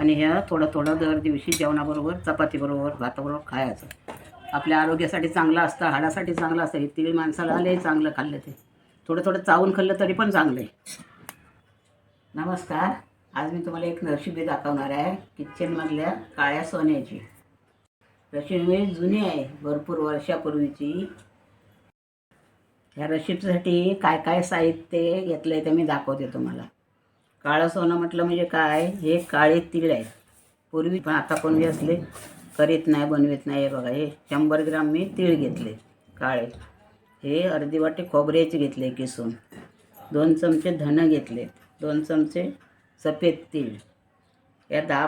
आणि ह्या थोडं थोडं दर दिवशी जेवणाबरोबर चपातीबरोबर भाताबरोबर खायचं. आपल्या आरोग्यासाठी चांगलं असतं, हाडासाठी चांगलं असतं. हे तीळ माणसाला लय चांगलं खाल्लं ते. थोडं थोडं चावून खाल्लं तरी पण चांगलं आहे. नमस्कार. आज मी तुम्हाला एक रेसिपी दाखवणार आहे किचनमधल्या काळ्या सोन्याची. रेसिपी जुनी आहे, भरपूर वर्षापूर्वीची. ह्या रेसिपीसाठी काय काय साहित्य घेतलं आहे ते मी दाखवते तुम्हाला. काळं सोनं म्हटलं म्हणजे काय, हे काळे तीळ आहेत. पूर्वी पण आता कोणी असले करीत नाही, बनवित नाही. हे बघा, हे 100 ग्राम मी तीळ घेतले काळे. हे अर्धी वाटी खोबऱ्याचे घेतले किसून. 2 चमचे धणे घेतले, 2 चमचे सफेद तीळ, या 10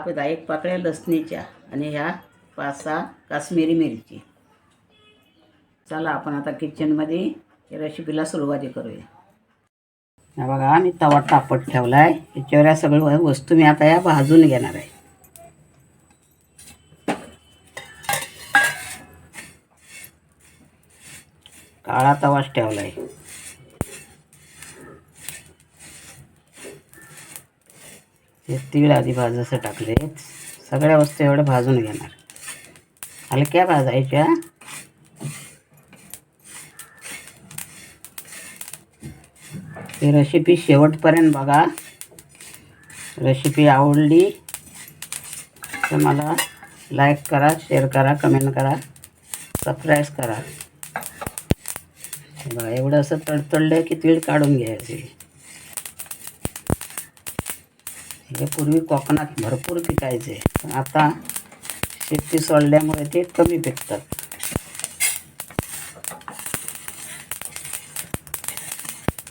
पाकळ्या लसणीच्या आणि ह्या 5-6 काश्मीरी मिरची. चला आपण आता किचनमध्ये या रेसिपीला सुरुवात करूया. हा बघा, मी तवा तापत ठेवला आहे. याच्यावर या सगळ्या वस्तू मी आता या भाजून घेणार आहे. काळा तवाच ठेवला आहे. हे तीळ आधी भाजायचं टाकले. सगळ्या वस्तू एवढ्या भाजून घेणार, हलक्या भाजायच्या. ही रेसिपी शेवटपर्यंत बघा. रेसिपी आवडली तर मला लाईक करा, शेअर करा, कमेंट करा, सबस्क्राईब करा. बघा, एवढं असं तडतडलं की तीळ काढून घ्यायचे. हे पूर्वी कोकणात भरपूर पिकायचे, पण आता शेती सोडल्यामुळे ते कमी पिकतात.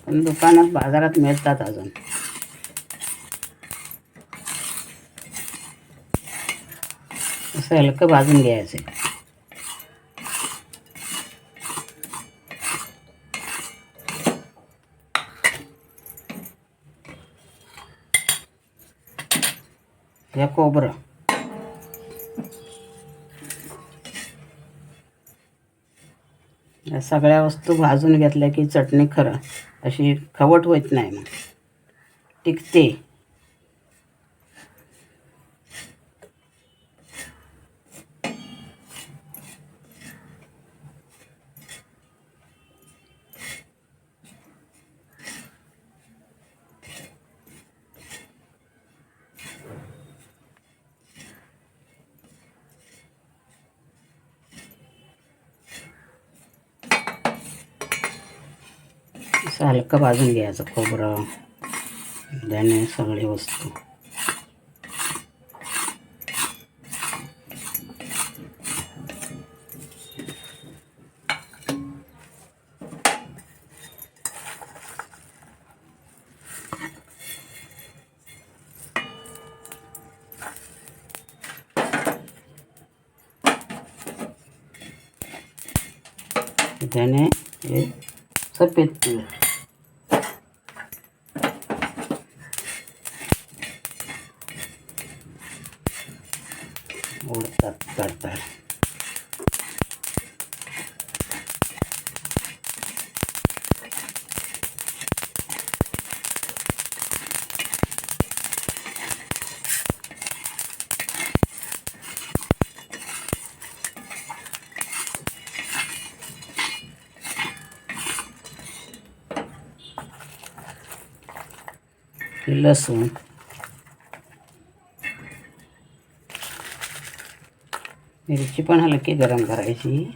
पण दुकानात बाजारात मिळतात अजून. असं हलकं भाजून घ्यायचे. हे खोबरं, या सगळ्या वस्तू भाजून घेतल्या की चटणी खरं अशी खवट होत नाही, मग टिकते. असं हलकं भाजून घ्यायचं खोबरं, धणे, सगळी वस्तू. धणे, हे सफेद तीळ, ओढतात तडतड. लसूण, मिरची पण हलकी गरम करायची.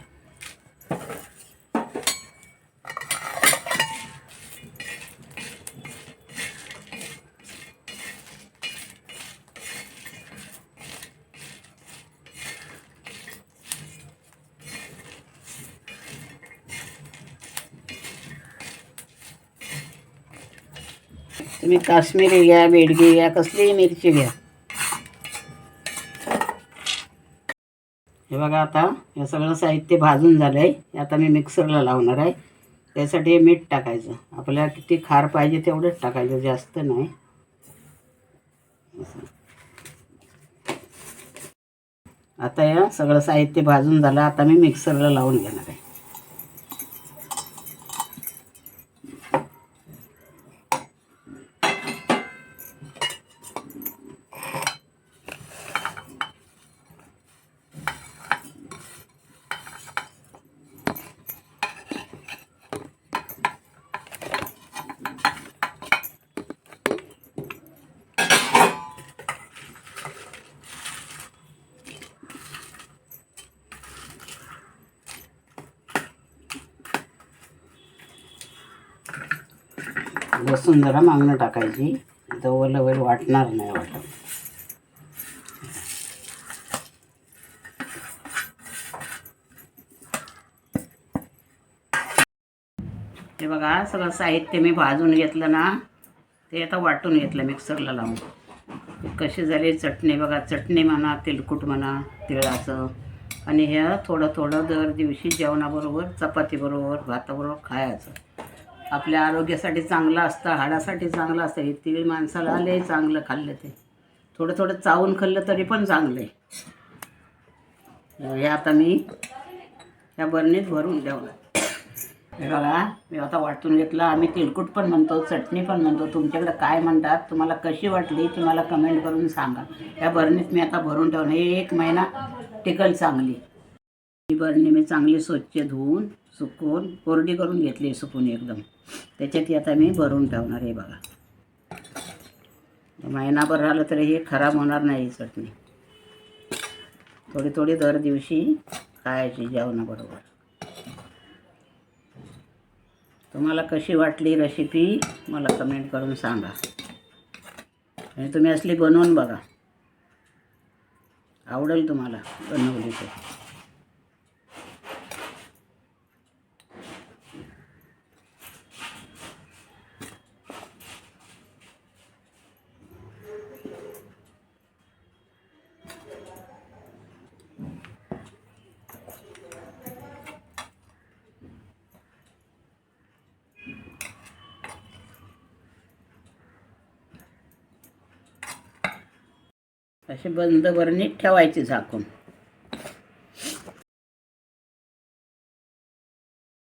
तुम्ही काश्मीरी घ्या, बेडगी घ्या, कसलीही मिरची घ्या. हे बघा, आता हे सगळं साहित्य भाजून झालं आहे. आता मी मिक्सरला लावणार आहे. त्यासाठी मीठ टाकायचं. आपल्याला किती खार पाहिजे तेवढंच टाकायचं, जास्त नाही. आता या सगळं साहित्य भाजून झालं. आता मी मिक्सरला लावून घेणार आहे. लसूण जरा मागणं टाकायची, तर ओलं वेळ वाटणार नाही वाटत. हे बघा सगळं साहित्य मी भाजून घेतलं ना, ते आता वाटून घेतलं मिक्सरला लावून. कशी झाली चटणी बघा, चटणी म्हणा, तेलकूट म्हणा तिळाचं. आणि हे थोडं थोडं दर दिवशी जेवणाबरोबर, चपातीबरोबर, भाताबरोबर खायचं. आपल्या आरोग्यासाठी चांगलं असतं, हाडासाठी चांगलं असतं. हे तीळ माणसाला लय चांगलं खाल्लं ते. थोडं थोडं चावून खाल्लं तरी पण चांगलं आहे. हे आता मी या बरणीत भरून ठेवलं. हे बघा मी आता वाटून घेतलं. आम्ही तिळकुट पण म्हणतो, चटणी पण म्हणतो. तुमच्याकडे काय म्हणतात, तुम्हाला कशी वाटली ती मला कमेंट करून सांगा. या बरणीत मी आता भरून ठेवलं. हे 1 महिना टिकल चांगली. ही बरणी मी चांगली स्वच्छ धुवून सुकवून कोरडी करून घेतली, सुकून एकदम. त्याच्यात आता मी भरून ठेवणार. हे बघा, महिनाभर राहिलं तरी हे खराब होणार नाही. ही चटणी थोडी थोडी दर दिवशी खायची जेवणाबरोबर. तुम्हाला कशी वाटली रेसिपी मला कमेंट करून सांगा. आणि तुम्ही असली बनवून बघा, आवडेल तुम्हाला बनवली तर. असे बंद बरणीत ठेवायचे झाकून.